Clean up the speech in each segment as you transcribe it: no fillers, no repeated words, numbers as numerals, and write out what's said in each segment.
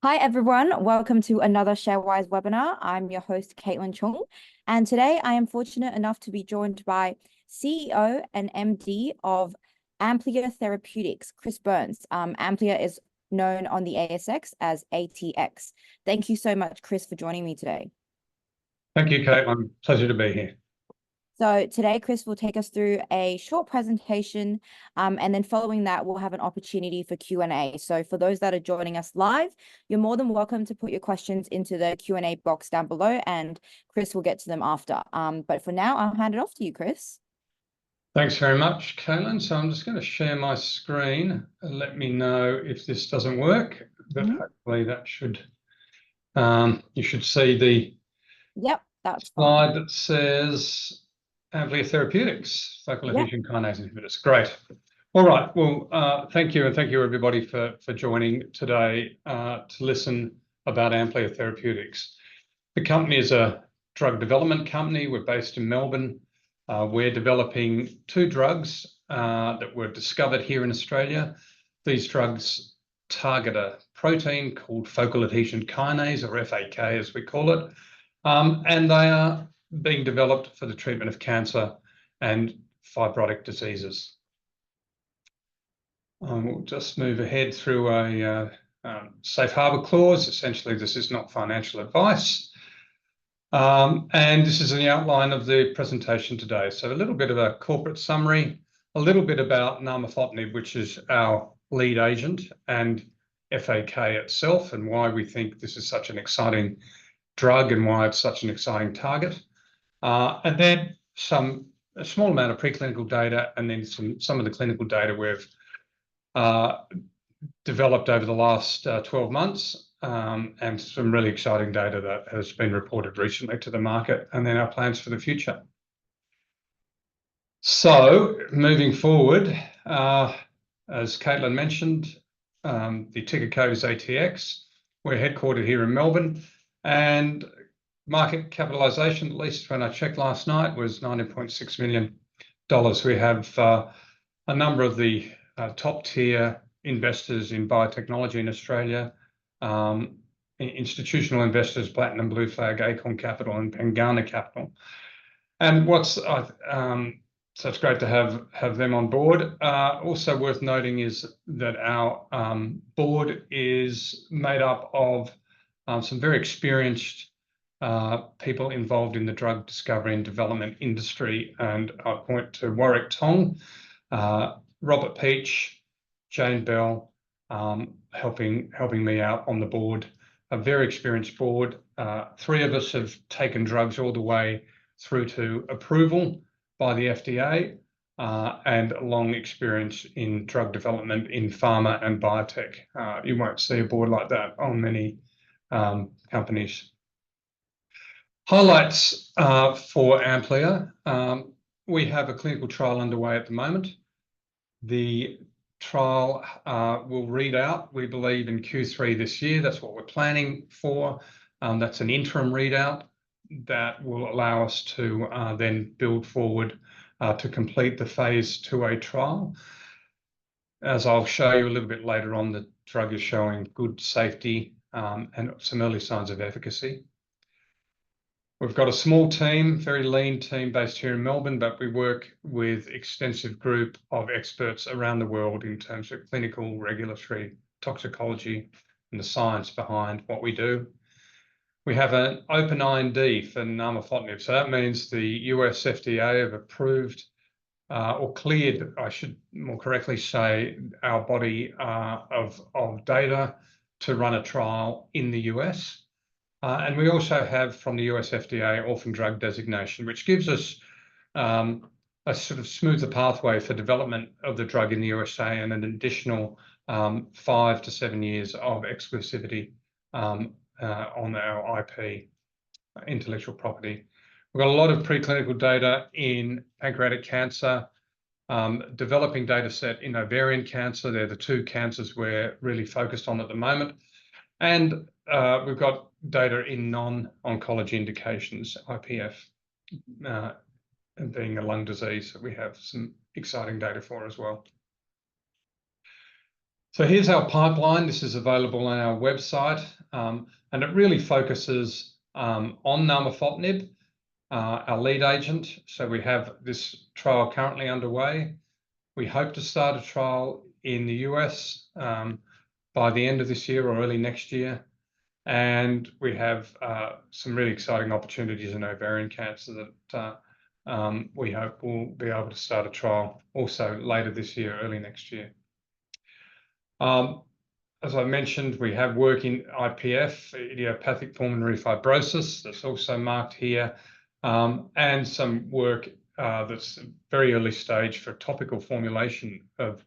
Hi everyone, welcome to another Sharewise webinar. I'm your host, Caitlin Chung, and today I am fortunate enough to be joined by CEO and MD of Amplia Therapeutics, Chris Burns. Amplia is known on the ASX as ATX. Thank you so much, Chris, for joining me today. Thank you, Caitlin. Pleasure to be here. So today, Chris will take us through a short presentation, and then following that, we'll have an opportunity for Q&A. So for those that are joining us live, you're more than welcome to put your questions into the Q&A box down below, and Chris will get to them after. But for now, I'll hand it off to you, Chris. Thanks very much, Caitlin. So I'm just going to share my screen and let me know if this doesn't work, but hopefully that should, you should see the that's slide fine. that says Amplia Therapeutics, focal adhesion kinase inhibitors. Great. All right. Well, thank you. And thank you, everybody, for joining today to listen about Amplia Therapeutics. The company is a drug development company. We're based in Melbourne. We're developing two drugs that were discovered here in Australia. These drugs target a protein called focal adhesion kinase, or FAK as we call it, and they are being developed for the treatment of cancer and fibrotic diseases. We'll just move ahead through a safe harbour clause. Essentially, this is not financial advice. And this is the outline of the presentation today. So a little bit of a corporate summary, a little bit about narmefotinib, which is our lead agent, and FAK itself, and why we think this is such an exciting drug and why it's such an exciting target. And then a small amount of preclinical data, and then some of the clinical data we've developed over the last 12 months. And some really exciting data that has been reported recently to the market, and then our plans for the future. So moving forward, as Caitlin mentioned, the ticker code is ATX. We're headquartered here in Melbourne, and market capitalisation, at least when I checked last night, was $90.6 million. We have a number of the top tier investors in biotechnology in Australia, institutional investors, Platinum Blue Flag, Acorn Capital, and Pengana Capital. And so it's great to have them on board. Also worth noting is that our board is made up of some very experienced people involved in the drug discovery and development industry, and I point to Warwick Tong, Robert Peach, Jane Bell, helping me out on the board. A very experienced board. Three of us have taken drugs all the way through to approval by the FDA, and a long experience in drug development in pharma and biotech. You won't see a board like that on many companies. Highlights for Amplia. We have a clinical trial underway at the moment. The trial will read out, we believe, in Q3 this year. That's what we're planning for. That's an interim readout that will allow us to then build forward to complete the phase 2A trial. As I'll show you a little bit later on, the drug is showing good safety and some early signs of efficacy. We've got a small team, very lean team based here in Melbourne, but we work with extensive group of experts around the world in terms of clinical, regulatory, toxicology, and the science behind what we do. We have an open IND for narmefotinib. So that means the US FDA have approved or cleared, I should more correctly say, our body of data to run a trial in the US. And we also have from the US FDA orphan drug designation, which gives us a sort of smoother pathway for development of the drug in the USA, and an additional 5 to 7 years of exclusivity on our IP, intellectual property. We've got a lot of preclinical data in pancreatic cancer, developing data set in ovarian cancer. They're the two cancers we're really focused on at the moment. And we've got data in non-oncology indications, IPF, and being a lung disease that we have some exciting data for as well. So here's our pipeline. This is available on our website, and it really focuses on namafotinib, our lead agent. So we have this trial currently underway. We hope to start a trial in the US by the end of this year or early next year. And we have some really exciting opportunities in ovarian cancer that we hope we'll be able to start a trial also later this year, early next year. As I mentioned, we have work in IPF, idiopathic pulmonary fibrosis, that's also marked here, and some work that's very early stage for topical formulation of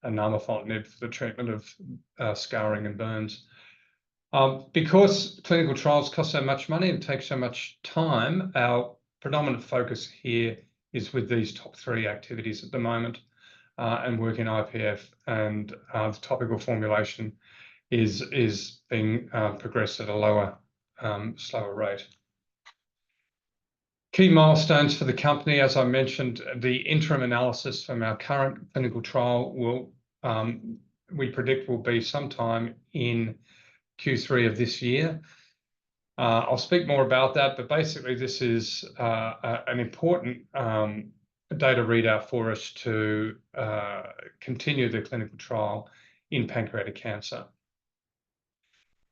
namafotinib for the treatment of scarring and burns. Because clinical trials cost so much money and take so much time, our predominant focus here is with these top 3 activities at the moment, and work in IPF, and the topical formulation is being progressed at a lower, slower rate. Key milestones for the company, as I mentioned, the interim analysis from our current clinical trial will, we predict, will be sometime in Q3 of this year. I'll speak more about that, but basically this is an important data readout for us to continue the clinical trial in pancreatic cancer.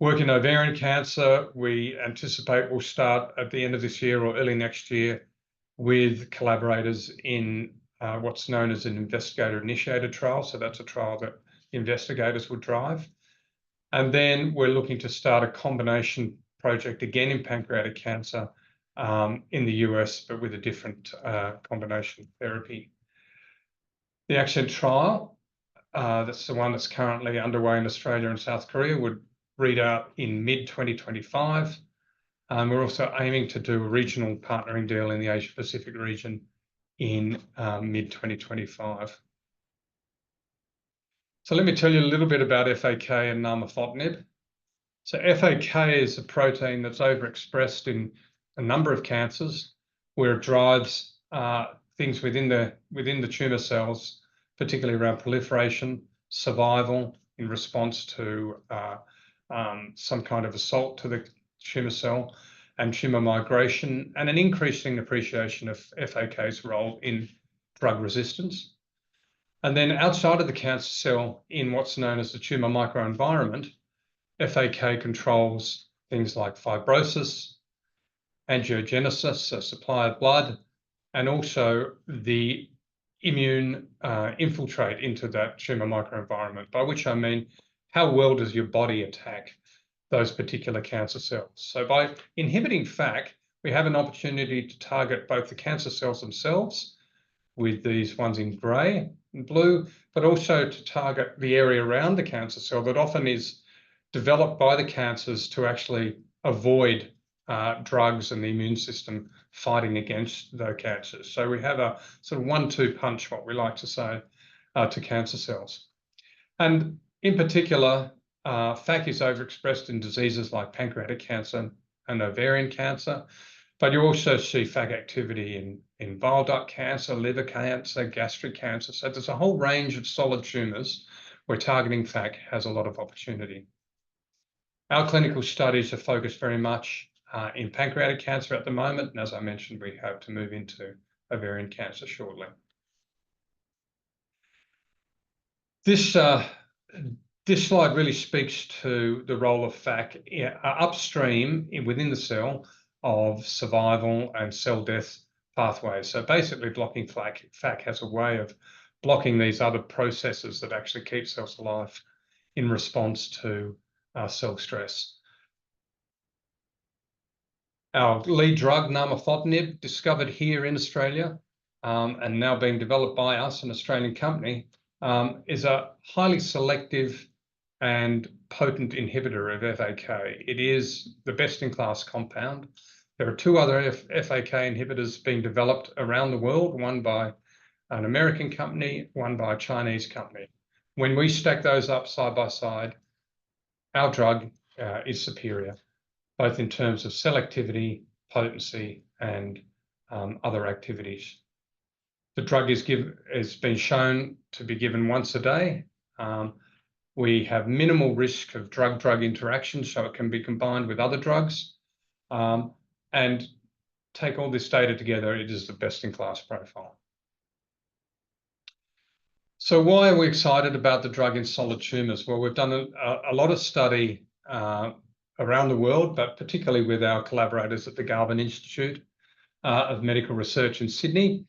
Work in ovarian cancer, we anticipate will start at the end of this year or early next year with collaborators in what's known as an investigator-initiated trial. So that's a trial that investigators would drive. And then we're looking to start a combination project again in pancreatic cancer in the US, but with a different combination therapy. The ACCENT trial, that's the one that's currently underway in Australia and South Korea, would read out in mid-2025. We're also aiming to do a regional partnering deal in the Asia-Pacific region in mid-2025. So let me tell you a little bit about FAK and namafotinib. So FAK is a protein that's overexpressed in a number of cancers where it drives things within the tumor cells, particularly around proliferation, survival in response to some kind of assault to the tumor cell, and tumor migration, and an increasing appreciation of FAK's role in drug resistance. And then outside of the cancer cell, in what's known as the tumor microenvironment, FAK controls things like fibrosis, angiogenesis, so supply of blood, and also the immune infiltrate into that tumor microenvironment, by which I mean how well does your body attack those particular cancer cells. So by inhibiting FAK, we have an opportunity to target both the cancer cells themselves, with these ones in grey and blue, but also to target the area around the cancer cell that often is developed by the cancers to actually avoid drugs and the immune system fighting against the cancers. So we have a sort of 1-2 punch, what we like to say, to cancer cells. And in particular, FAK is overexpressed in diseases like pancreatic cancer and ovarian cancer, but you also see FAK activity in bile duct cancer, liver cancer, gastric cancer. So there's a whole range of solid tumours where targeting FAK has a lot of opportunity. Our clinical studies are focused very much in pancreatic cancer at the moment, and as I mentioned, we hope to move into ovarian cancer shortly. This slide really speaks to the role of FAK upstream within the cell of survival and cell death pathways. So basically blocking FAK has a way of blocking these other processes that actually keep cells alive in response to cell stress. Our lead drug, namafotinib, discovered here in Australia and now being developed by us, an Australian company, is a highly selective and potent inhibitor of FAK. It is the best-in-class compound. There are 2 other FAK inhibitors being developed around the world, one by an American company, one by a Chinese company. When we stack those up side by side, our drug is superior, both in terms of selectivity, potency, and other activities. The drug has been shown to be given once a day, We have minimal risk of drug-drug interactions, so it can be combined with other drugs. And take all this data together, it is the best-in-class profile. So why are we excited about the drug in solid tumours? Well, we've done a lot of study around the world, but particularly with our collaborators at the Garvan Institute of Medical Research in Sydney.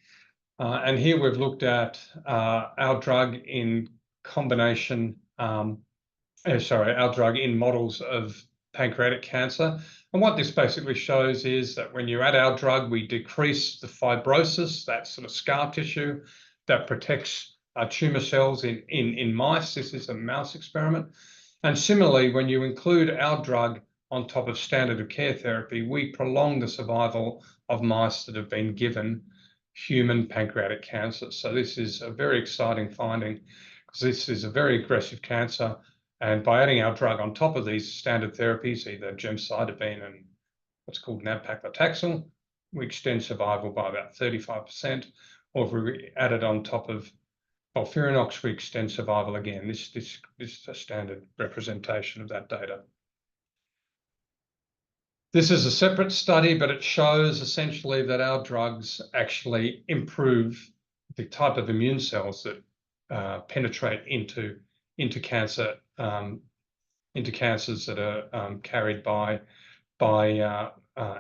And here we've looked at our drug in combination, our drug in models of pancreatic cancer. And what this basically shows is that when you add our drug, we decrease the fibrosis, that sort of scar tissue that protects tumour cells in mice. This is a mouse experiment. And similarly, when you include our drug on top of standard of care therapy, we prolong the survival of mice that have been given human pancreatic cancer. So this is a very exciting finding, because this is a very aggressive cancer. And by adding our drug on top of these standard therapies, either gemcitabine and what's called nab-paclitaxel, we extend survival by about 35%. Or if we add it on top of FOLFIRINOX, we extend survival again. This is a standard representation of that data. This is a separate study, but it shows essentially that our drugs actually improve the type of immune cells that penetrate into cancer, into cancers that are carried by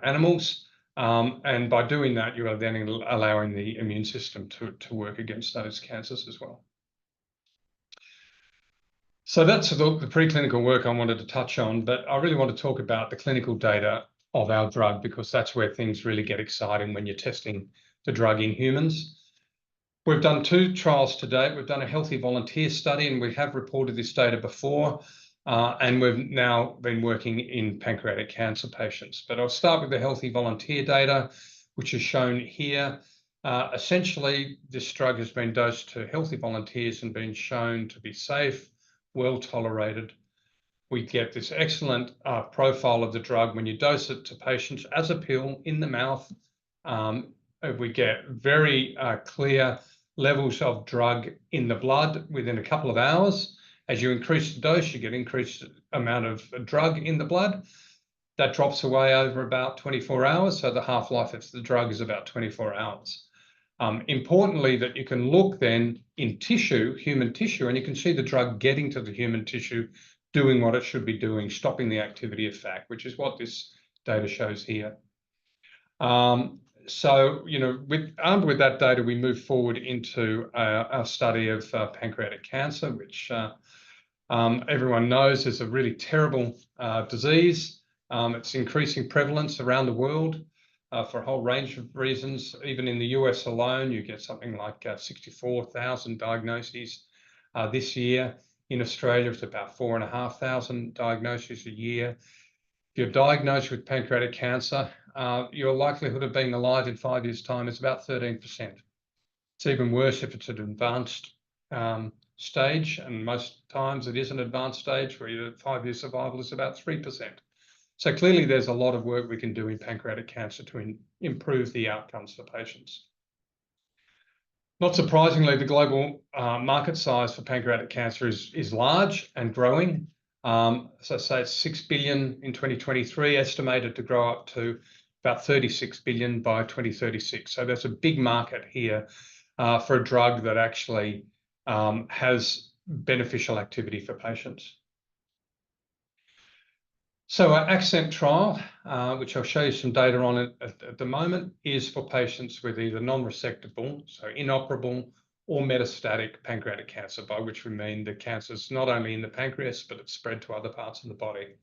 animals. And by doing that, you are then allowing the immune system to work against those cancers as well. So that's the preclinical work I wanted to touch on, but I really want to talk about the clinical data of our drug, because that's where things really get exciting when you're testing the drug in humans. We've done 2 trials to date. We've done a healthy volunteer study, and we have reported this data before, and we've now been working in pancreatic cancer patients. But I'll start with the healthy volunteer data, which is shown here. Essentially, this drug has been dosed to healthy volunteers and been shown to be safe, well tolerated. We get this excellent profile of the drug when you dose it to patients as a pill in the mouth. We get very clear levels of drug in the blood within a couple of hours. As you increase the dose, you get increased amount of drug in the blood. That drops away over about 24 hours. So the half-life of the drug is about 24 hours. Importantly, that you can look then in tissue, human tissue, and you can see the drug getting to the human tissue, doing what it should be doing, stopping the activity of FAK, which is what this data shows here. So, armed with that data, we move forward into our study of pancreatic cancer, which everyone knows is a really terrible disease. It's increasing prevalence around the world for a whole range of reasons. Even in the US alone, you get something like 64,000 diagnoses this year. In Australia, it's about 4,500 diagnoses a year. If you're diagnosed with pancreatic cancer, your likelihood of being alive in 5 years' time is about 13%. It's even worse if it's an advanced stage, and most times it is an advanced stage where your 5-year survival is about 3%. So clearly there's a lot of work we can do in pancreatic cancer to improve the outcomes for patients. Not surprisingly, the global market size for pancreatic cancer is large and growing. So say it's 6 billion in 2023, estimated to grow up to about 36 billion by 2036. So there's a big market here for a drug that actually has beneficial activity for patients. So our ACCENT trial, which I'll show you some data on it at the moment, is for patients with either non-resectable, so inoperable, or metastatic pancreatic cancer, by which we mean the cancer's not only in the pancreas, but it's spread to other parts of the body.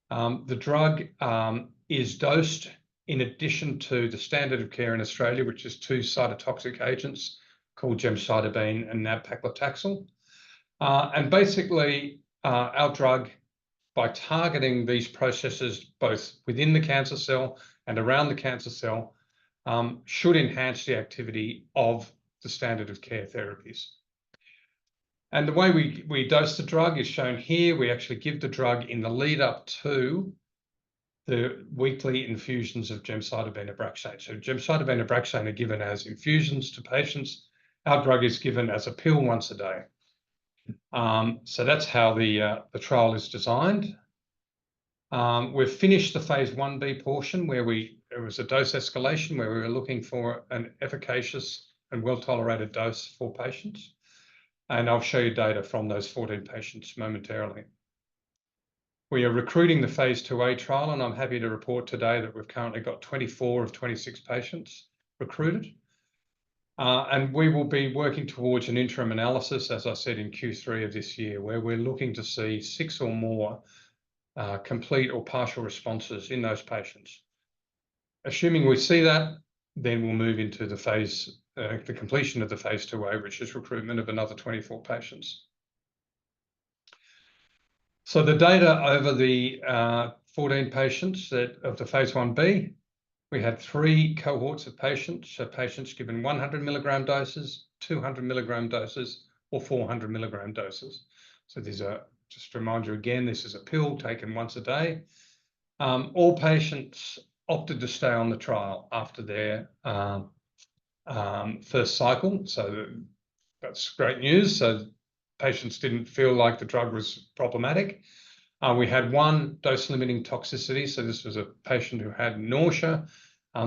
The drug is dosed in addition to the standard of care in Australia, which is 2 cytotoxic agents called gemcitabine and nab-paclitaxel. And basically, our drug, by targeting these processes both within the cancer cell and around the cancer cell, should enhance the activity of the standard of care therapies. And the way we dose the drug is shown here. We actually give the drug in the lead up to the weekly infusions of gemcitabine Abraxane. So gemcitabine Abraxane are given as infusions to patients. Our drug is given as a pill once a day. So that's how the trial is designed. We've finished the phase 1b portion where it was a dose escalation where we were looking for an efficacious and well-tolerated dose for patients. And I'll show you data from those 14 patients momentarily. We are recruiting the phase 2a trial, and I'm happy to report today that we've currently got 24 of 26 patients recruited. And we will be working towards an interim analysis, as I said, in Q3 of this year, where we're looking to see 6 or more complete or partial responses in those patients. Assuming we see that, then we'll move into the completion of the phase 2a, which is recruitment of another 24 patients. So the data over the 14 patients of the phase 1b, we had 3 cohorts of patients. So patients given 100 milligram doses, 200 milligram doses, or 400 milligram doses. So these are, just to remind you again, this is a pill taken once a day. All patients opted to stay on the trial after their first cycle. So that's great news. So patients didn't feel like the drug was problematic. We had 1 dose-limiting toxicity. So this was a patient who had nausea.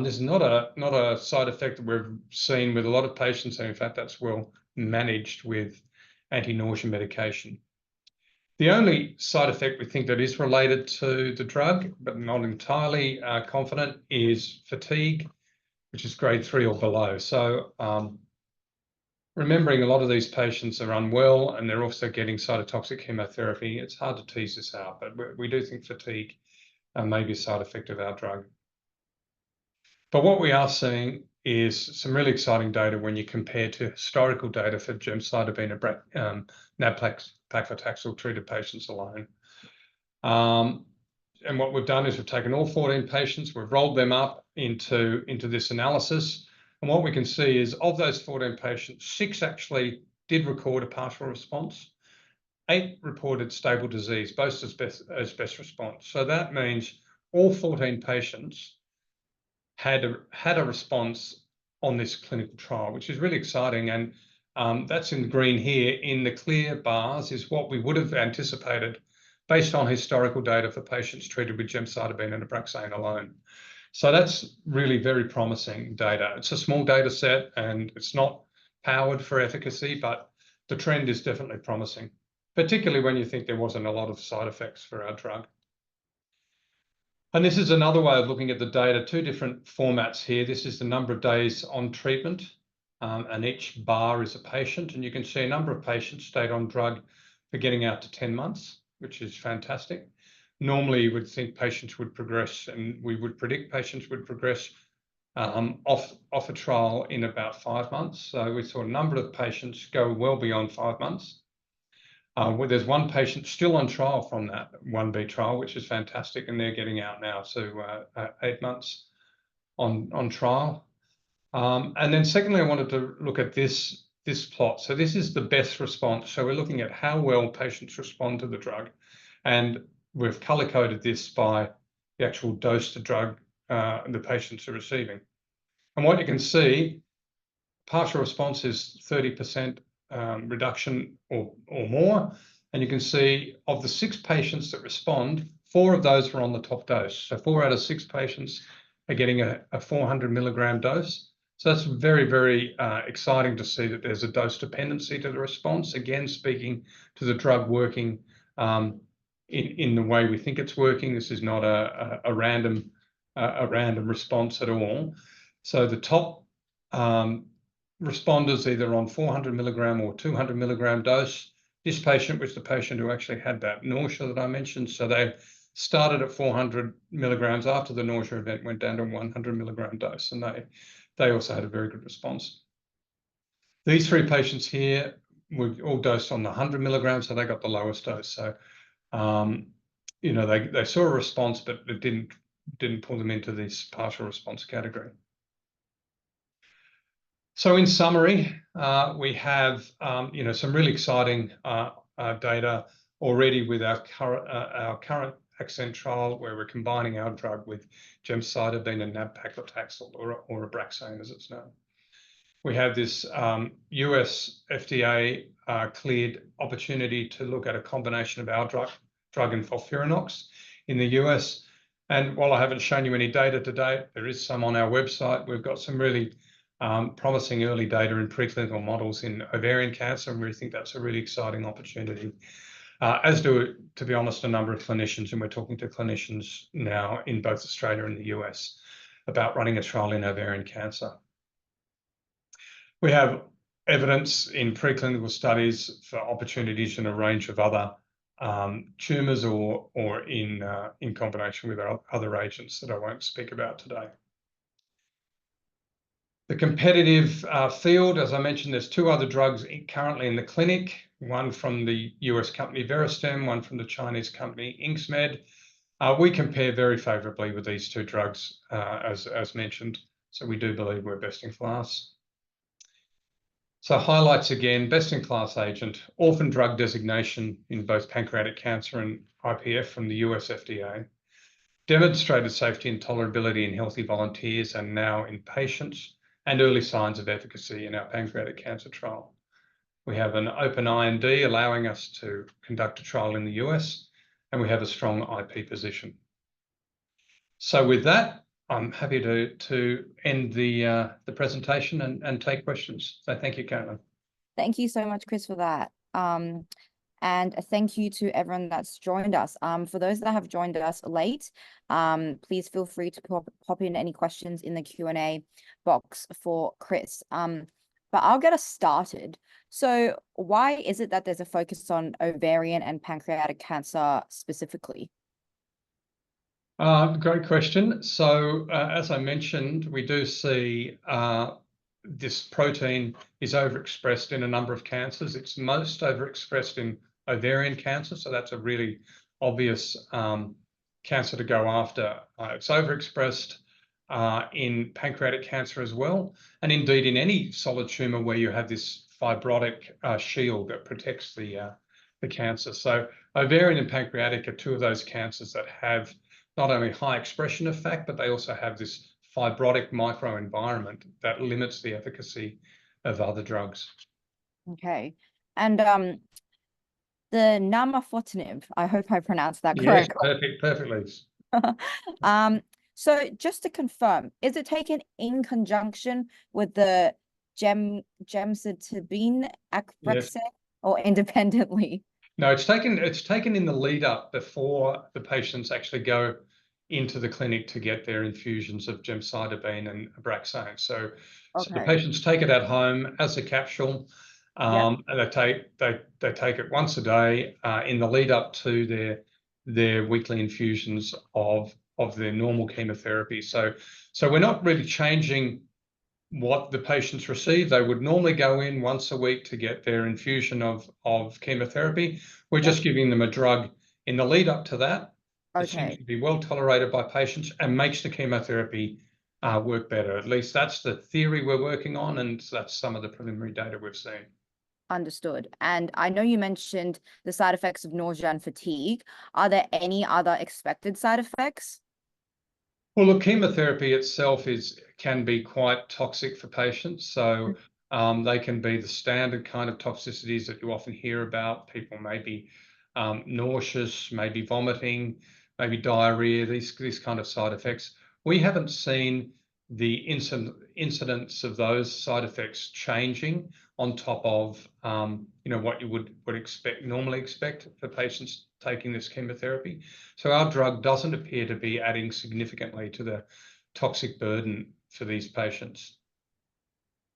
This is not a side effect that we've seen with a lot of patients. And in fact, that's well managed with anti-nausea medication. The only side effect we think that is related to the drug, but not entirely confident, is fatigue, which is grade 3 or below. So remembering a lot of these patients are unwell and they're also getting cytotoxic chemotherapy, it's hard to tease this out, but we do think fatigue may be a side effect of our drug. But what we are seeing is some really exciting data when you compare to historical data for gemcitabine and nab-paclitaxel treated patients alone. And what we've done is we've taken all 14 patients, we've rolled them up into this analysis. And what we can see is of those 14 patients, 6 actually did record a partial response. 8 reported stable disease, both as best response. So that means all 14 patients had a response on this clinical trial, which is really exciting. And that's in green here. In the clear bars is what we would have anticipated based on historical data for patients treated with gemcitabine and Abraxane alone. So that's really very promising data. It's a small data set and it's not powered for efficacy, but the trend is definitely promising, particularly when you think there wasn't a lot of side effects for our drug. And this is another way of looking at the data, 2 different formats here. This is the number of days on treatment, and each bar is a patient. And you can see a number of patients stayed on drug for getting out to 10 months, which is fantastic. Normally, you would think patients would progress, and we would predict patients would progress off a trial in about 5 months. So we saw a number of patients go well beyond 5 months. There's 1 patient still on trial from that 1b trial, which is fantastic, and they're getting out now, so 8 months on trial. And then secondly, I wanted to look at this plot. So this is the best response. So we're looking at how well patients respond to the drug, and we've color-coded this by the actual dose to drug the patients are receiving. And what you can see, partial response is 30% reduction or more. And you can see of the 6 patients that respond, 4 of those were on the top dose. So 4 out of 6 patients are getting a 400 milligram dose. So that's very, very exciting to see that there's a dose dependency to the response. Again, speaking to the drug working in the way we think it's working. This is not a random response at all. So the top responders either on 400 milligram or 200 milligram dose. This patient was the patient who actually had that nausea that I mentioned. So they started at 400 milligrams. After the nausea event, went down to 100 milligram dose, and they also had a very good response. These 3 patients here were all dosed on the 100 milligrams, so they got the lowest dose. So you know, they saw a response, but it didn't pull them into this partial response category. So in summary, we have you know, some really exciting data already with our current ACCENT trial, where we're combining our drug with gemcitabine and nab-paclitaxel, or Abraxane as it's known. we have this US FDA cleared opportunity to look at a combination of our drug and FOLFIRINOX in the US. And while I haven't shown you any data to date, there is some on our website. We've got some really promising early data in preclinical models in ovarian cancer, and we think that's a really exciting opportunity. As do, to be honest, a number of clinicians, and we're talking to clinicians now in both Australia and the US about running a trial in ovarian cancer. We have evidence in preclinical studies for opportunities in a range of other tumours or in combination with other agents that I won't speak about today. The competitive field, as I mentioned, there's two other drugs currently in the clinic, one from the US company Veristem, one from the Chinese company Inxmed. We compare very favourably with these two drugs, as mentioned, so we do believe we're best in class. So highlights again, best-in-class agent, orphan drug designation in both pancreatic cancer and IPF from the US FDA, demonstrated safety and tolerability in healthy volunteers and now in patients, and early signs of efficacy in our pancreatic cancer trial. We have an open IND allowing us to conduct a trial in the US, and we have a strong IP position. So with that, I'm happy to end the presentation and take questions. So thank you, Caitlin. Thank you so much, Chris, for that. And thank you to everyone that's joined us. For those that have joined us late, please feel free to pop in any questions in the Q&A box for Chris. But I'll get us started. So why is it that there's a focus on ovarian and pancreatic cancer specifically? Great question. So as I mentioned, we do see this protein is overexpressed in a number of cancers. It's most overexpressed in ovarian cancer, so that's a really obvious cancer to go after. It's overexpressed in pancreatic cancer as well, and indeed in any solid tumour where you have this fibrotic shield that protects the cancer. So ovarian and pancreatic are two of those cancers that have not only high expression of FAK, but they also have this fibrotic microenvironment that limits the efficacy of other drugs. Okay. And the namafotinib, I hope I pronounced that correctly. Yes, perfectly. So just to confirm, is it taken in conjunction with the gemcitabine Abraxane or independently? No, it's taken in the lead up before the patients actually go into the clinic to get their infusions of gemcitabine and Abraxane. So the patients take it at home as a capsule, and they take it once a day in the lead up to their weekly infusions of their normal chemotherapy. So we're not really changing what the patients receive. They would normally go in once a week to get their infusion of chemotherapy. We're just giving them a drug in the lead up to that. It seems to be well tolerated by patients and makes the chemotherapy work better. At least that's the theory we're working on, and that's some of the preliminary data we've seen. Understood. And I know you mentioned the side effects of nausea and fatigue. Are there any other expected side effects? Well, look, chemotherapy itself can be quite toxic for patients. So they can be the standard kind of toxicities that you often hear about. People may be nauseous, maybe vomiting, maybe diarrhea, these kind of side effects. We haven't seen the incidence of those side effects changing on top of what you would normally expect for patients taking this chemotherapy. So our drug doesn't appear to be adding significantly to the toxic burden for these patients.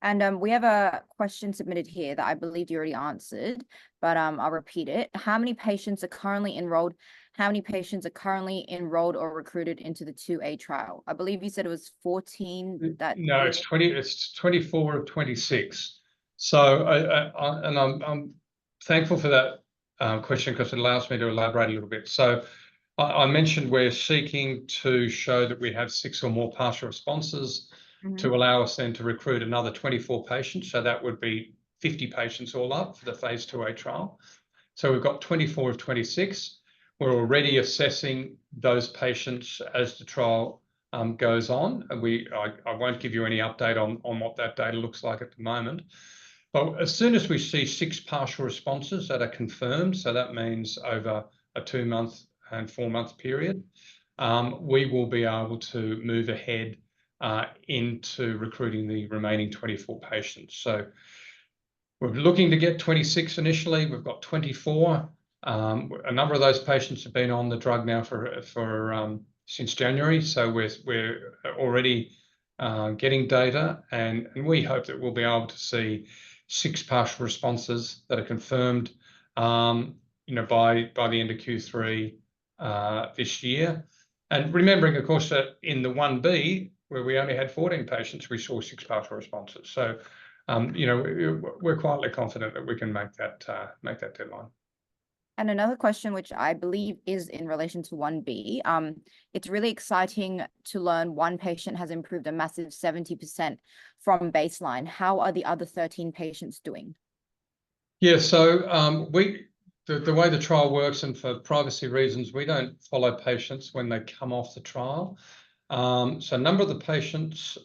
And we have a question submitted here that I believe you already answered, but I'll repeat it. How many patients are currently enrolled? How many patients are currently enrolled or recruited into the 2A trial? I believe you said it was 14. No, it's 20. It's 24 of 26. So I'm thankful for that question because it allows me to elaborate a little bit. So I mentioned we're seeking to show that we have 6 or more partial responses to allow us then to recruit another 24 patients. So that would be 50 patients all up for the phase 2A trial. So we've got 24 of 26. We're already assessing those patients as the trial goes on. And I won't give you any update on what that data looks like at the moment. But as soon as we see 6 partial responses that are confirmed, so that means over a 2-month and 4-month period, we will be able to move ahead into recruiting the remaining 24 patients. So we're looking to get 26 initially. We've got 24. A number of those patients have been on the drug now for since January, so we're already getting data, and we hope that we'll be able to see 6 partial responses that are confirmed, by the end of Q3 this year. And remembering, of course, that in the 1B, where we only had 14 patients, we saw 6 partial responses. So, we're quietly confident that we can make that deadline. And another question, which I believe is in relation to 1B, it's really exciting to learn one patient has improved a massive 70% from baseline. How are the other 13 patients doing? Yeah, so the way the trial works, and for privacy reasons, we don't follow patients when they come off the trial. So a number of the patients,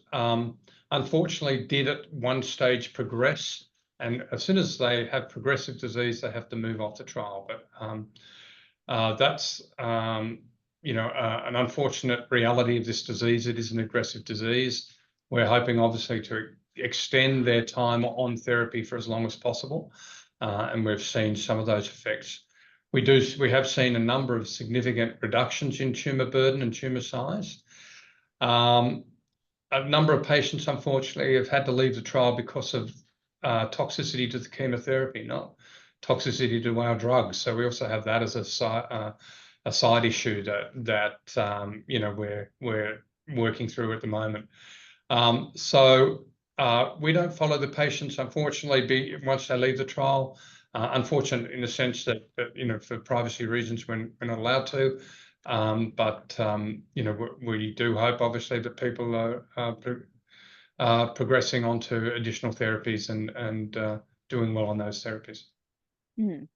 unfortunately, did at one stage progress. And as soon as they have progressive disease, they have to move off the trial. But that's an unfortunate reality of this disease. It is an aggressive disease. We're hoping, obviously, to extend their time on therapy for as long as possible, and we've seen some of those effects. We have seen a number of significant reductions in tumour burden and tumour size. A number of patients, unfortunately, have had to leave the trial because of toxicity to the chemotherapy, not toxicity to our drugs. So we also have that as a side issue that we're working through at the moment. So we don't follow the patients, unfortunately, once they leave the trial. Unfortunate in the sense that for privacy reasons, we're not allowed to. But we do hope, obviously, that people are progressing onto additional therapies and doing well on those therapies. And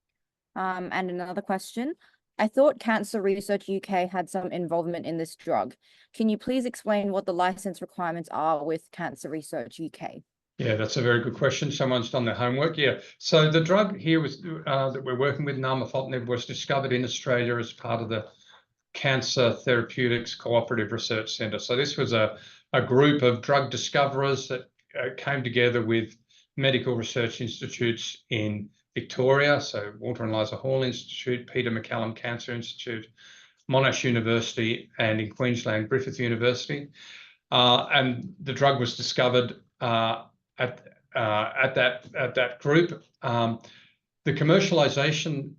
another question. I thought Cancer Research UK had some involvement in this drug. Can you please explain what the license requirements are with Cancer Research UK? Yeah, that's a very good question. Someone's done their homework. Yeah. So the drug here that we're working with, nalmefaltinib, was discovered in Australia as part of the Cancer Therapeutics Cooperative Research Centre. So this was a group of drug discoverers that came together with medical research institutes in Victoria, so Walter and Eliza Hall Institute, Peter MacCallum Cancer Institute, Monash University, and in Queensland, Griffith University. And the drug was discovered at that group. The commercialisation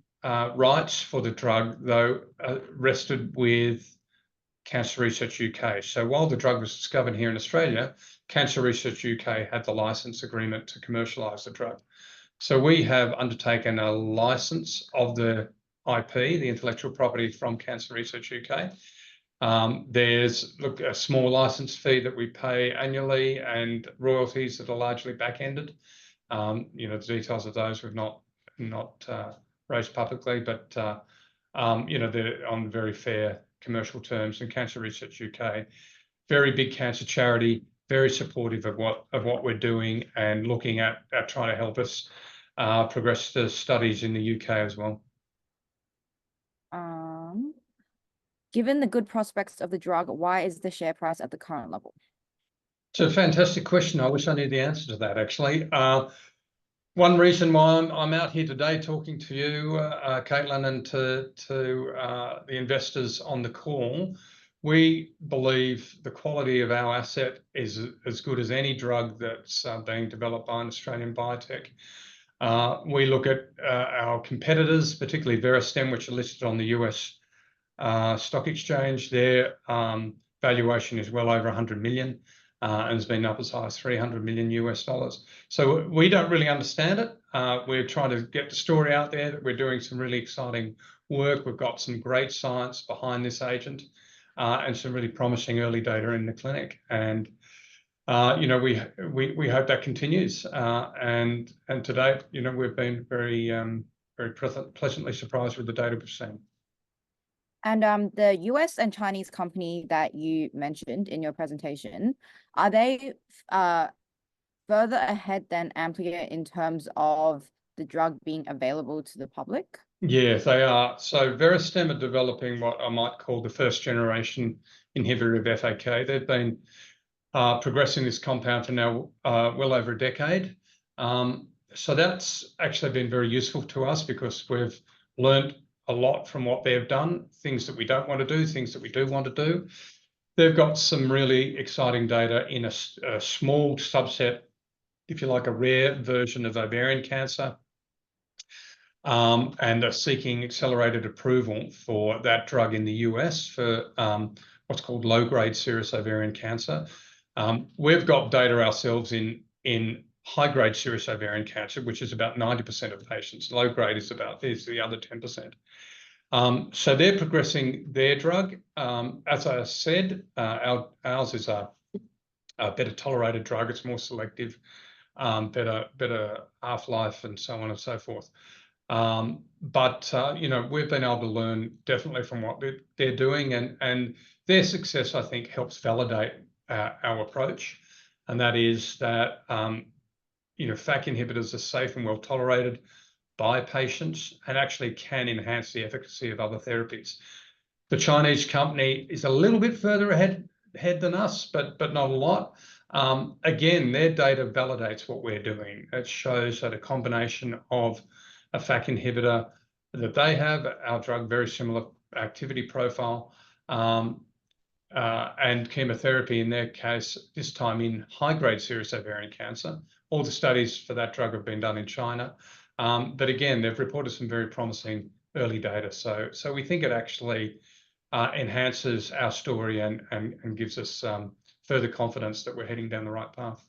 rights for the drug, though, rested with Cancer Research UK. So while the drug was discovered here in Australia, Cancer Research UK had the license agreement to commercialise the drug. So we have undertaken a license of the IP, the intellectual property, from Cancer Research UK. There's a small license fee that we pay annually and royalties that are largely back-ended. The details of those we've not raised publicly, but they're on very fair commercial terms. And Cancer Research UK, very big cancer charity, very supportive of what we're doing and looking at trying to help us progress the studies in the UK as well. Given the good prospects of the drug, why is the share price at the current level? It's a fantastic question. I wish I knew the answer to that, actually. One reason why I'm out here today talking to you, Caitlin, and to the investors on the call, we believe the quality of our asset is as good as any drug that's being developed by an Australian biotech. We look at our competitors, particularly Verastem, which are listed on the US stock exchange. Their valuation is well over 100 million and has been up as high as $300 million US. So we don't really understand it. We're trying to get the story out there that we're doing some really exciting work. We've got some great science behind this agent and some really promising early data in the clinic. And we hope that continues. And to date, we've been very pleasantly surprised with the data we've seen. And the US and Chinese company that you mentioned in your presentation, are they further ahead than Amplia in terms of the drug being available to the public? Yes, they are. So Veristem are developing what I might call the first generation inhibitor of FAK. They've been progressing this compound for now well over a decade. So that's actually been very useful to us because we've learned a lot from what they've done, things that we don't want to do, things that we do want to do. They've got some really exciting data in a small subset, if you like, a rare version of ovarian cancer, and are seeking accelerated approval for that drug in the US for what's called low-grade serous ovarian cancer. We've got data ourselves in high-grade serous ovarian cancer, which is about 90% of patients. Low-grade is the other 10%. So they're progressing their drug. As I said, ours is a better tolerated drug. It's more selective, better half-life, and so on and so forth. But we've been able to learn definitely from what they're doing, and their success, I think, helps validate our approach, and that is that FAK inhibitors are safe and well tolerated by patients and actually can enhance the efficacy of other therapies. The Chinese company is a little bit further ahead than us, but not a lot. Again, their data validates what we're doing. It shows that a combination of a FAK inhibitor that they have, our drug, very similar activity profile, and chemotherapy in their case, this time in high-grade serous ovarian cancer. All the studies for that drug have been done in China. But again, they've reported some very promising early data. So we think it actually enhances our story and gives us further confidence that we're heading down the right path.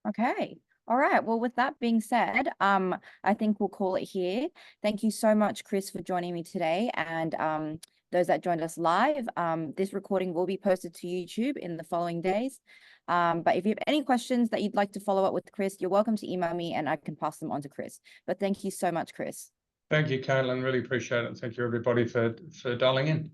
Okay. All right. Well, with that being said, I think we'll call it here. Thank you so much, Chris, for joining me today. And those that joined us live, this recording will be posted to YouTube in the following days. But if you have any questions that you'd like to follow up with Chris, you're welcome to email me and I can pass them on to Chris. But thank you so much, Chris. Thank you, Caitlin. Really appreciate it. And thank you, everybody, for dialing in.